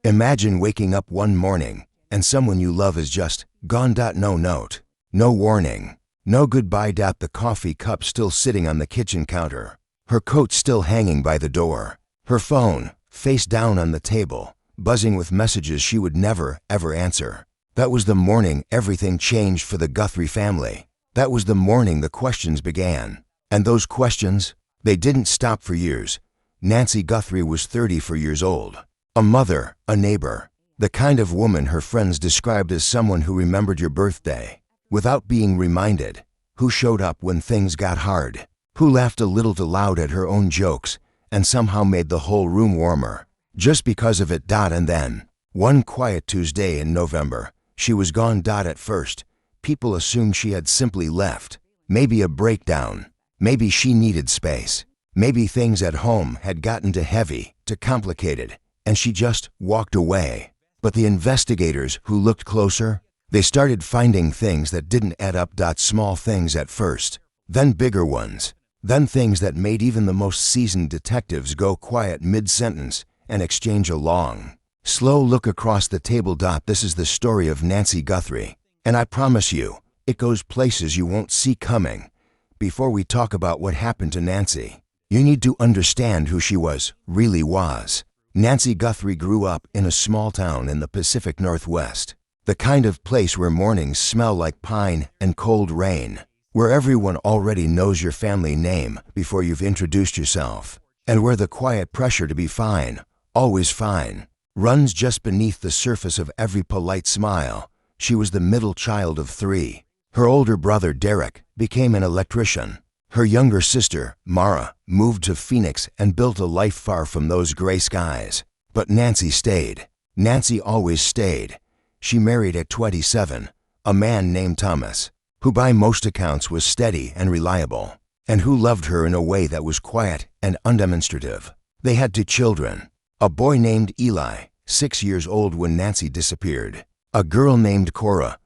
Imagine waking up one morning and someone you love is just gone. No note, no warning, no goodbye. The coffee cup still sitting on the kitchen counter, her coat still hanging by the door, her phone face down on the table, buzzing with messages she would never, ever answer. That was the morning everything changed for the Guthrie family. That was the morning the questions began. And those questions, they didn't stop for years. Nancy Guthrie was 34 years old. A mother, a neighbor, the kind of woman her friends described as someone who remembered your birthday without being reminded, who showed up when things got hard, who laughed a little too loud at her own jokes and somehow made the whole room warmer just because of it. And then, one quiet Tuesday in November, she was gone. At first, people assumed she had simply left, maybe a breakdown, maybe she needed space, maybe things at home had gotten too heavy, too complicated, and she just walked away. But the investigators who looked closer, they started finding things that didn't add up. Small things at first, then bigger ones, then things that made even the most seasoned detectives go quiet mid-sentence and exchange a long, slow look across the table. This is the story of Nancy Guthrie, and I promise you, it goes places you won't see coming. Before we talk about what happened to Nancy, you need to understand who she really was. Nancy Guthrie grew up in a small town in the Pacific Northwest, the kind of place where mornings smell like pine and cold rain, where everyone already knows your family name before you've introduced yourself, and where the quiet pressure to be fine, always fine, runs just beneath the surface of every polite smile. She was the middle child of 3. Her older brother, Derek, became an electrician. Her younger sister, Mara, moved to Phoenix and built a life far from those gray skies. But Nancy stayed. Nancy always stayed. She married at 27, a man named Thomas, who by most accounts was steady and reliable, and who loved her in a way that was quiet and undemonstrative. They had 2 children, a boy named Eli, 6 years old when Nancy disappeared, a girl named Cora,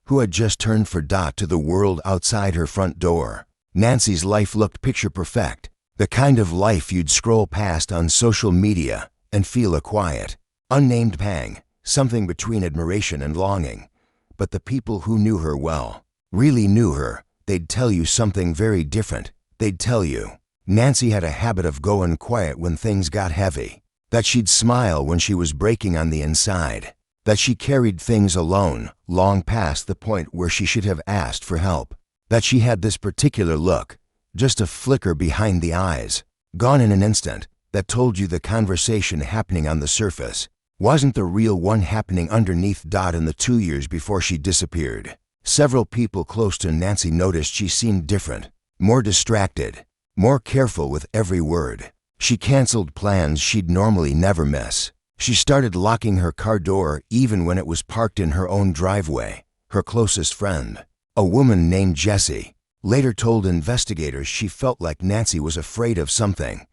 who had just turned for to the world outside her front door. Nancy's life looked picture perfect, the kind of life you'd scroll past on social media and feel a quiet, unnamed pang, something between admiration and longing. But the people who knew her well, really knew her, they'd tell you something very different. They'd tell you Nancy had a habit of going quiet when things got heavy, that she'd smile when she was breaking on the inside, that she carried things alone long past the point where she should have asked for help, that she had this particular look, just a flicker behind the eyes, gone in an instant, that told you the conversation happening on the surface wasn't the real one happening underneath. In the 2 years before she disappeared, several people close to Nancy noticed she seemed different, more distracted, more careful with every word. She canceled plans she'd normally never miss. She started locking her car door even when it was parked in her own driveway. Her closest friend, a woman named Jessie, later told investigators she felt like Nancy was afraid of something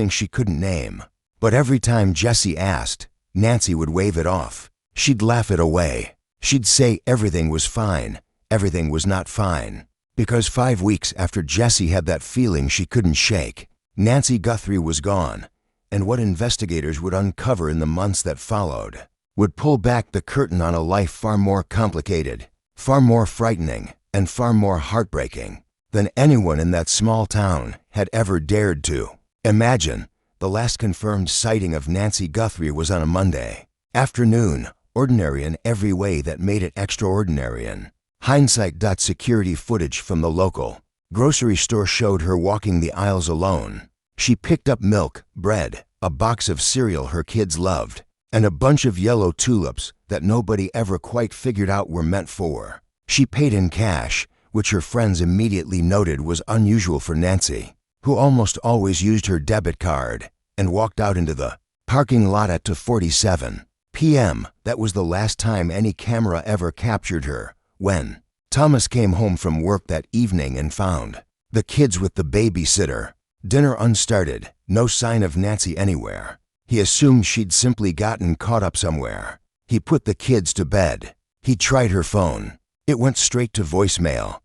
she couldn't name. But every time Jessie asked, Nancy would wave it off. She'd laugh it away. She'd say everything was fine, everything was not fine. Because 5 weeks after Jessie had that feeling she couldn't shake, Nancy Guthrie was gone. And what investigators would uncover in the months that followed would pull back the curtain on a life far more complicated, far more frightening, and far more heartbreaking than anyone in that small town had ever dared to imagine. The last confirmed sighting of Nancy Guthrie was on a Monday afternoon, ordinary in every way that made it extraordinary in hindsight. Security footage from the local grocery store showed her walking the aisles alone. She picked up milk, bread, a box of cereal her kids loved, and a bunch of yellow tulips that nobody ever quite figured out were meant for. She paid in cash, which her friends immediately noted was unusual for Nancy, who almost always used her debit card, and walked out into the parking lot at 2:47 p.m. That was the last time any camera ever captured her. When Thomas came home from work that evening and found the kids with the babysitter, dinner unstarted, no sign of Nancy anywhere, he assumed she'd simply gotten caught up somewhere. He put the kids to bed. He tried her phone. It went straight to voicemail.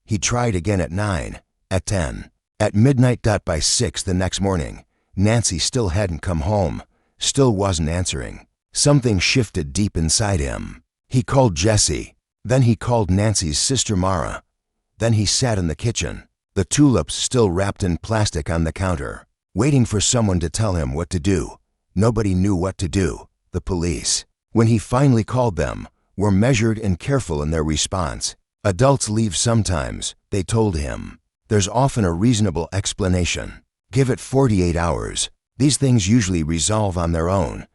He tried again at 9, at 10, at midnight. By 6 the next morning, Nancy still hadn't come home, still wasn't answering. Something shifted deep inside him. He called Jessie. Then he called Nancy's sister Mara. Then he sat in the kitchen, the tulips still wrapped in plastic on the counter, waiting for someone to tell him what to do. Nobody knew what to do. The police, when he finally called them, were measured and careful in their response. Adults leave sometimes, they told him. There's often a reasonable explanation. Give it 48 hours. These things usually resolve on their own.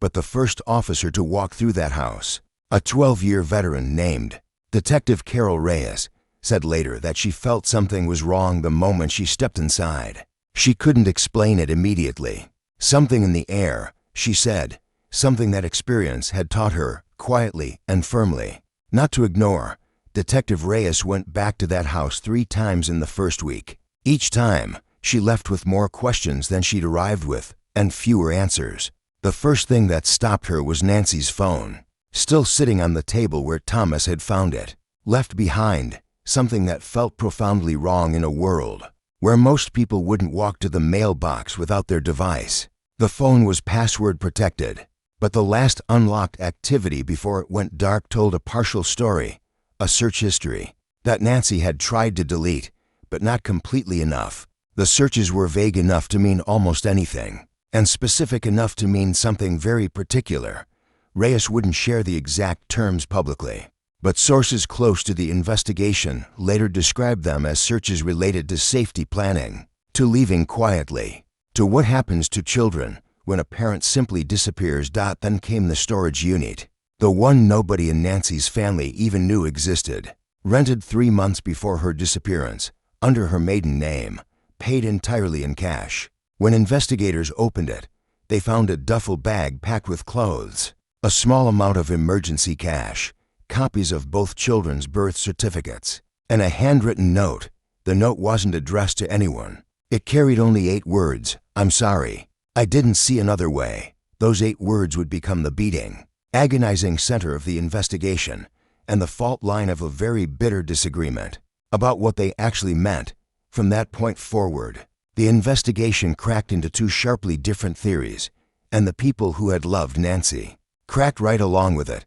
But the first officer to walk through that house, a 12-year veteran named Detective Carol Reyes, said later that she felt something was wrong the moment she stepped inside. She couldn't explain it immediately. Something in the air, she said, something that experience had taught her, quietly and firmly, not to ignore. Detective Reyes went back to that house 3 times in the first week. Each time, she left with more questions than she'd arrived with, and fewer answers. The first thing that stopped her was Nancy's phone, still sitting on the table where Thomas had found it. Left behind, something that felt profoundly wrong in a world where most people wouldn't walk to the mailbox without their device. The phone was password protected, but the last unlocked activity before it went dark told a partial story, a search history that Nancy had tried to delete, but not completely enough. The searches were vague enough to mean almost anything, and specific enough to mean something very particular. Reyes wouldn't share the exact terms publicly, but sources close to the investigation later described them as searches related to safety planning, to leaving quietly, to what happens to children when a parent simply disappears. Then came the storage unit, the one nobody in Nancy's family even knew existed. Rented 3 months before her disappearance, under her maiden name, paid entirely in cash. When investigators opened it, they found a duffel bag packed with clothes, a small amount of emergency cash, copies of both children's birth certificates, and a handwritten note. The note wasn't addressed to anyone. It carried only 8 words: "I'm sorry. I didn't see another way." Those 8 words would become the beating, agonizing center of the investigation, and the fault line of a very bitter disagreement about what they actually meant. From that point forward, the investigation cracked into 2 sharply different theories, and the people who had loved Nancy cracked right along with it.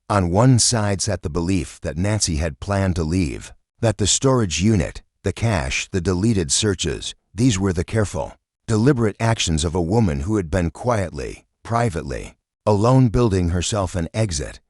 On one side sat the belief that Nancy had planned to leave, that the storage unit, the cash, the deleted searches, these were the careful, deliberate actions of a woman who had been quietly, privately, alone building herself an exit.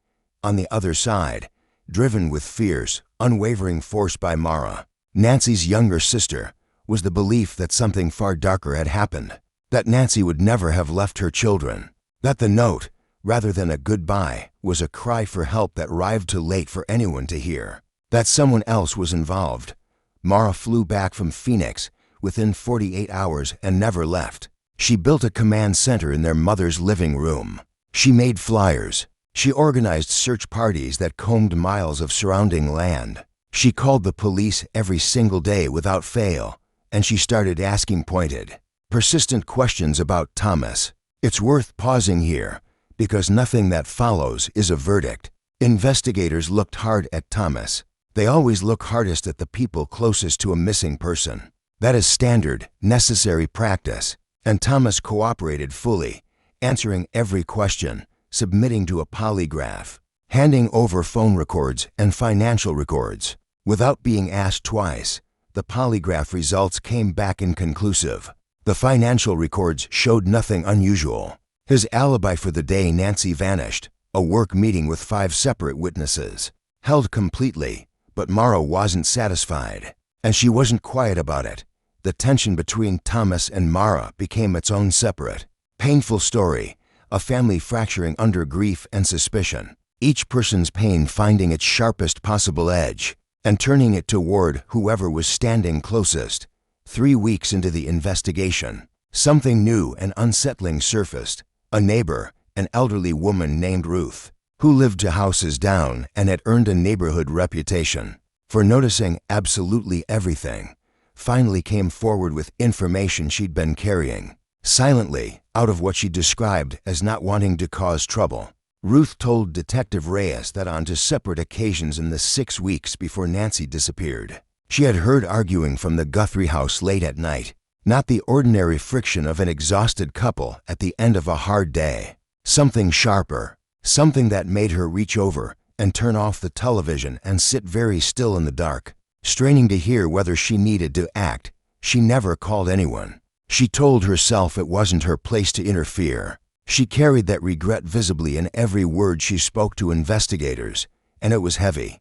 On the other side, driven with fierce, unwavering force by Mara, Nancy's younger sister, was the belief that something far darker had happened, that Nancy would never have left her children, that the note, rather than a goodbye, was a cry for help that arrived too late for anyone to hear, that someone else was involved. Mara flew back from Phoenix within 48 hours and never left. She built a command center in their mother's living room. She made flyers. She organized search parties that combed miles of surrounding land. She called the police every single day without fail, and she started asking pointed, persistent questions about Thomas. It's worth pausing here, because nothing that follows is a verdict. Investigators looked hard at Thomas. They always look hardest at the people closest to a missing person. That is standard, necessary practice, and Thomas cooperated fully, answering every question, submitting to a polygraph, handing over phone records and financial records. Without being asked twice, the polygraph results came back inconclusive. The financial records showed nothing unusual. His alibi for the day Nancy vanished, a work meeting with 5 separate witnesses, held completely, but Mara wasn't satisfied, and she wasn't quiet about it. The tension between Thomas and Mara became its own separate, painful story, a family fracturing under grief and suspicion, each person's pain finding its sharpest possible edge and turning it toward whoever was standing closest. 3 weeks into the investigation, something new and unsettling surfaced. A neighbor, an elderly woman named Ruth, who lived 2 houses down and had earned a neighborhood reputation for noticing absolutely everything, finally came forward with information she'd been carrying, silently, out of what she described as not wanting to cause trouble. Ruth told Detective Reyes that on 2 separate occasions in the 6 weeks before Nancy disappeared, she had heard arguing from the Guthrie house late at night, not the ordinary friction of an exhausted couple at the end of a hard day, something sharper, something that made her reach over and turn off the television and sit very still in the dark, straining to hear whether she needed to act. She never called anyone. She told herself it wasn't her place to interfere. She carried that regret visibly in every word she spoke to investigators, and it was heavy.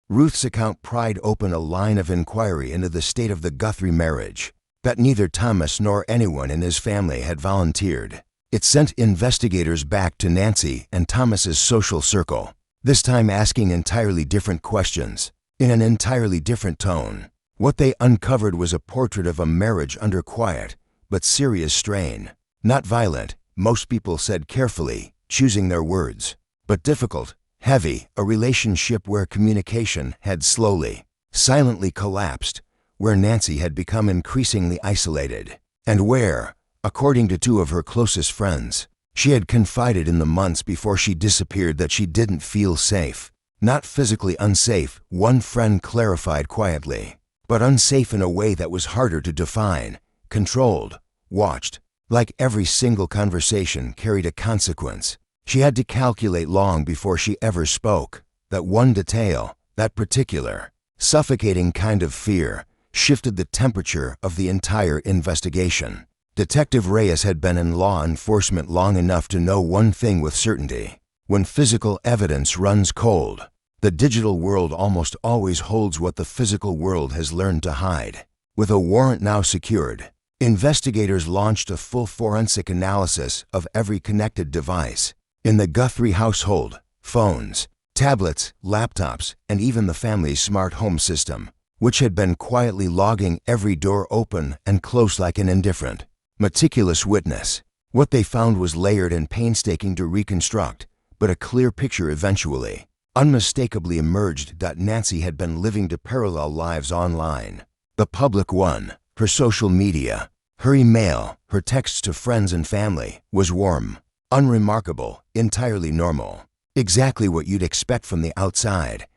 Ruth's account pried open a line of inquiry into the state of the Guthrie marriage that neither Thomas nor anyone in his family had volunteered. It sent investigators back to Nancy and Thomas's social circle, this time asking entirely different questions, in an entirely different tone. What they uncovered was a portrait of a marriage under quiet but serious strain. Not violent, most people said carefully, choosing their words, but difficult, heavy, a relationship where communication had slowly, silently collapsed, where Nancy had become increasingly isolated, and where, according to two of her closest friends, she had confided in the months before she disappeared that she didn't feel safe. Not physically unsafe, one friend clarified quietly, but unsafe in a way that was harder to define, controlled, watched. Like every single conversation carried a consequence. She had to calculate long before she ever spoke. That one detail, that particular, suffocating kind of fear, shifted the temperature of the entire investigation. Detective Reyes had been in law enforcement long enough to know one thing with certainty. When physical evidence runs cold, the digital world almost always holds what the physical world has learned to hide. With a warrant now secured, investigators launched a full forensic analysis of every connected device in the Guthrie household: phones, tablets, laptops, and even the family's smart home system, which had been quietly logging every door open and close like an indifferent, meticulous witness. What they found was layered and painstaking to reconstruct, but a clear picture eventually, unmistakably emerged. Nancy had been living two parallel lives online. The public one, her social media, her email, her texts to friends and family, was warm, unremarkable, entirely normal. Exactly what you'd expect from the outside.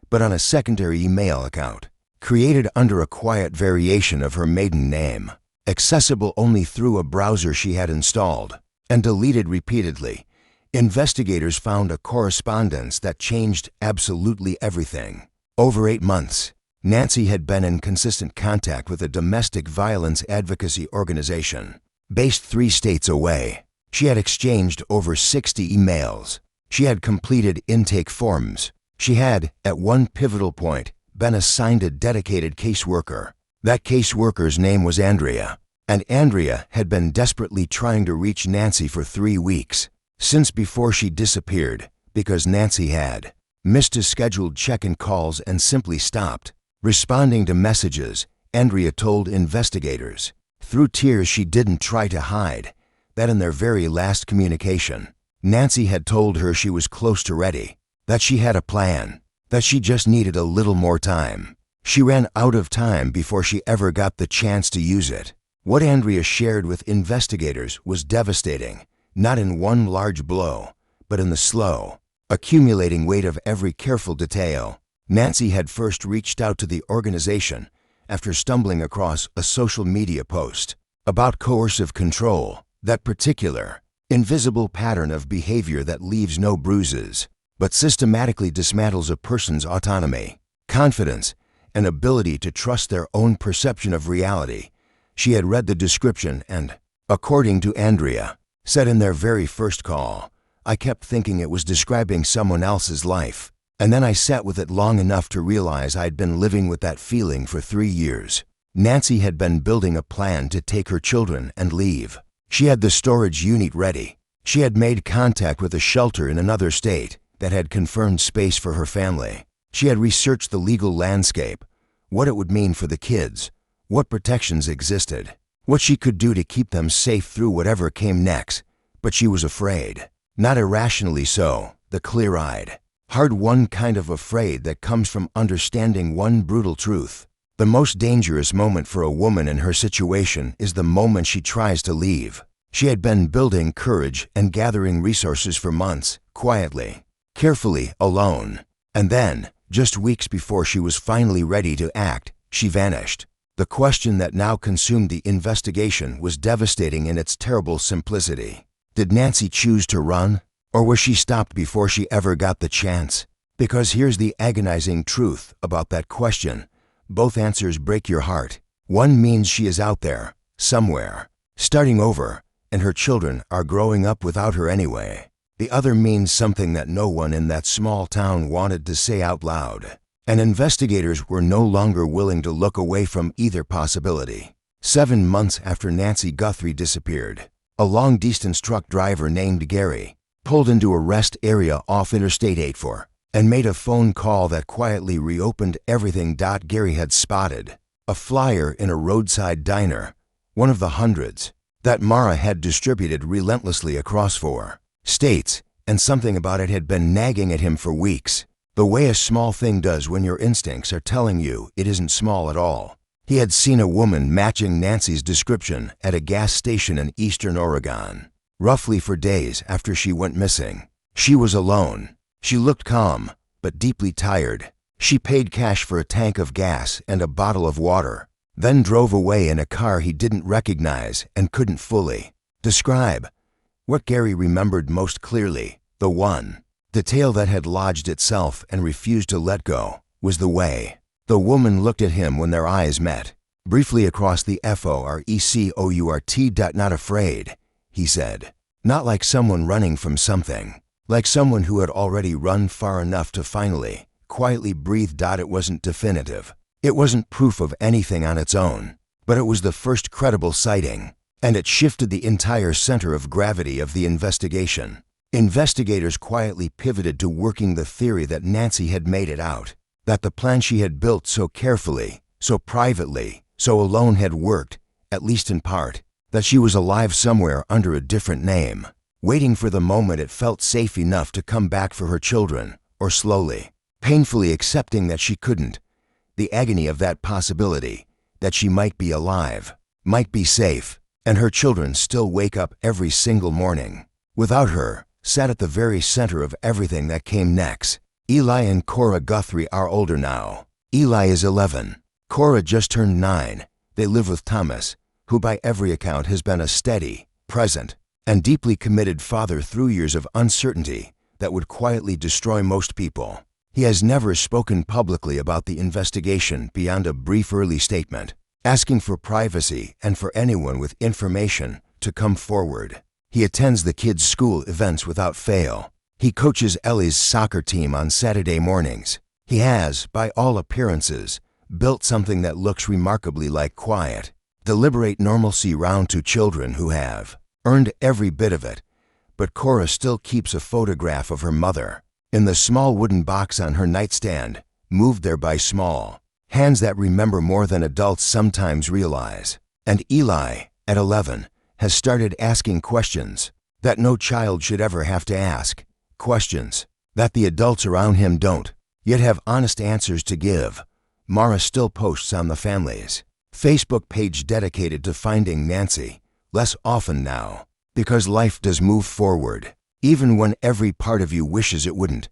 But on a secondary email account, created under a quiet variation of her maiden name, accessible only through a browser she had installed, and deleted repeatedly, investigators found a correspondence that changed absolutely everything. Over 8 months, Nancy had been in consistent contact with a domestic violence advocacy organization based 3 states away. She had exchanged over 60 emails. She had completed intake forms. She had, at one pivotal point, been assigned a dedicated caseworker. That caseworker's name was Andrea, and Andrea had been desperately trying to reach Nancy for 3 weeks, since before she disappeared, because Nancy had missed a scheduled check-in calls and simply stopped responding to messages. Andrea told investigators, through tears she didn't try to hide, that in their very last communication, Nancy had told her she was close to ready, that she had a plan, that she just needed a little more time. She ran out of time before she ever got the chance to use it. What Andrea shared with investigators was devastating, not in one large blow, but in the slow, accumulating weight of every careful detail. Nancy had first reached out to the organization after stumbling across a social media post about coercive control, that particular, invisible pattern of behavior that leaves no bruises, but systematically dismantles a person's autonomy, confidence, and ability to trust their own perception of reality. She had read the description and, according to Andrea, said in their very first call, "I kept thinking it was describing someone else's life. And then I sat with it long enough to realize I'd been living with that feeling for 3 years." Nancy had been building a plan to take her children and leave. She had the storage unit ready. She had made contact with a shelter in another state that had confirmed space for her family. She had researched the legal landscape, what it would mean for the kids, what protections existed, what she could do to keep them safe through whatever came next. But she was afraid. Not irrationally so, the clear-eyed, hard-won kind of afraid that comes from understanding one brutal truth. The most dangerous moment for a woman in her situation is the moment she tries to leave. She had been building courage and gathering resources for months, quietly, carefully, alone. And then, just weeks before she was finally ready to act, she vanished. The question that now consumed the investigation was devastating in its terrible simplicity. Did Nancy choose to run? Or was she stopped before she ever got the chance? Because here's the agonizing truth about that question. Both answers break your heart. One means she is out there, somewhere, starting over, and her children are growing up without her anyway. The other means something that no one in that small town wanted to say out loud. And investigators were no longer willing to look away from either possibility. 7 months after Nancy Guthrie disappeared, a long-distance truck driver named Gary pulled into a rest area off Interstate 84 and made a phone call that quietly reopened everything. Gary had spotted a flyer in a roadside diner, one of the hundreds that Mara had distributed relentlessly across 4 states, and something about it had been nagging at him for weeks, the way a small thing does when your instincts are telling you it isn't small at all. He had seen a woman matching Nancy's description at a gas station in eastern Oregon, roughly 4 days after she went missing. She was alone. She looked calm, but deeply tired. She paid cash for a tank of gas and a bottle of water, then drove away in a car he didn't recognize and couldn't fully describe. What Gary remembered most clearly, the one detail that had lodged itself and refused to let go, was the way the woman looked at him when their eyes met, briefly across the FORECOURT. Not afraid, he said. Not like someone running from something. Like someone who had already run far enough to finally, quietly breathe. It wasn't definitive. It wasn't proof of anything on its own, but it was the first credible sighting, and it shifted the entire center of gravity of the investigation. Investigators quietly pivoted to working the theory that Nancy had made it out, that the plan she had built so carefully, so privately, so alone had worked, at least in part, that she was alive somewhere under a different name, waiting for the moment it felt safe enough to come back for her children, or slowly, painfully accepting that she couldn't. The agony of that possibility, that she might be alive, might be safe, and her children still wake up every single morning without her, sat at the very center of everything that came next. Eli and Cora Guthrie are older now. Eli is 11. Cora just turned 9. They live with Thomas, who by every account has been a steady, present, and deeply committed father through years of uncertainty that would quietly destroy most people. He has never spoken publicly about the investigation beyond a brief early statement, asking for privacy and for anyone with information to come forward. He attends the kids' school events without fail. He coaches Ellie's soccer team on Saturday mornings. He has, by all appearances, built something that looks remarkably like quiet, deliberate normalcy round 2 children who have earned every bit of it. But Cora still keeps a photograph of her mother in the small wooden box on her nightstand, moved there by small hands that remember more than adults sometimes realize. And Eli, at 11, has started asking questions that no child should ever have to ask. Questions that the adults around him don't, yet have honest answers to give. Mara still posts on the family's Facebook page dedicated to finding Nancy, less often now, because life does move forward, even when every part of you wishes it wouldn't.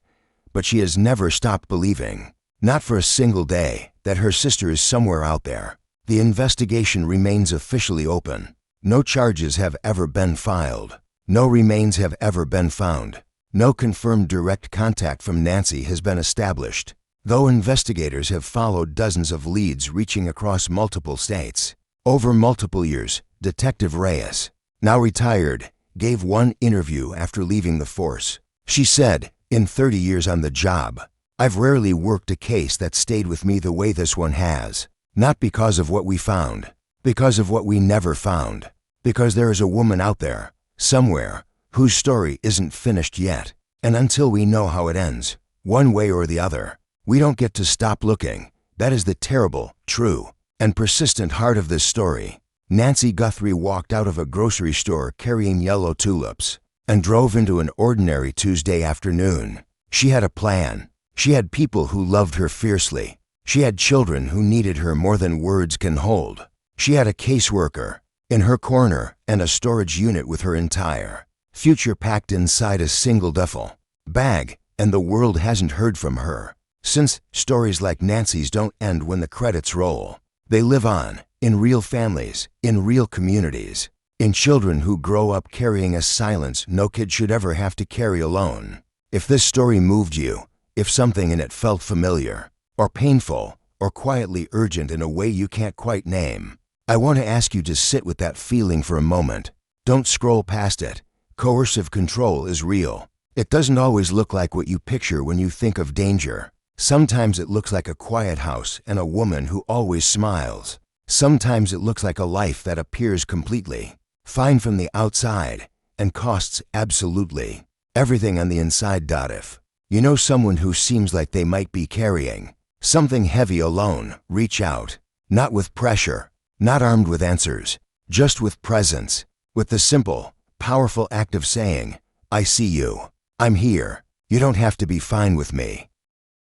But she has never stopped believing, not for a single day, that her sister is somewhere out there. The investigation remains officially open. No charges have ever been filed. No remains have ever been found. No confirmed direct contact from Nancy has been established, though investigators have followed dozens of leads reaching across multiple states. Over multiple years, Detective Reyes, now retired, gave one interview after leaving the force. She said, "In 30 years on the job, I've rarely worked a case that stayed with me the way this one has. Not because of what we found, because of what we never found. Because there is a woman out there, somewhere, whose story isn't finished yet. And until we know how it ends, one way or the other, we don't get to stop looking." That is the terrible, true, and persistent heart of this story. Nancy Guthrie walked out of a grocery store carrying yellow tulips and drove into an ordinary Tuesday afternoon. She had a plan. She had people who loved her fiercely. She had children who needed her more than words can hold. She had a caseworker in her corner and a storage unit with her entire future packed inside a single duffel bag, and the world hasn't heard from her since. Stories like Nancy's don't end when the credits roll. They live on, in real families, in real communities. In children who grow up carrying a silence no kid should ever have to carry alone. If this story moved you, if something in it felt familiar, or painful, or quietly urgent in a way you can't quite name, I want to ask you to sit with that feeling for a moment. Don't scroll past it. Coercive control is real. It doesn't always look like what you picture when you think of danger. Sometimes it looks like a quiet house and a woman who always smiles. Sometimes it looks like a life that appears completely fine from the outside and costs absolutely everything on the inside. If you know someone who seems like they might be carrying something heavy alone, reach out. Not with pressure, not armed with answers, just with presence, with the simple, powerful act of saying, I see you. I'm here. You don't have to be fine with me.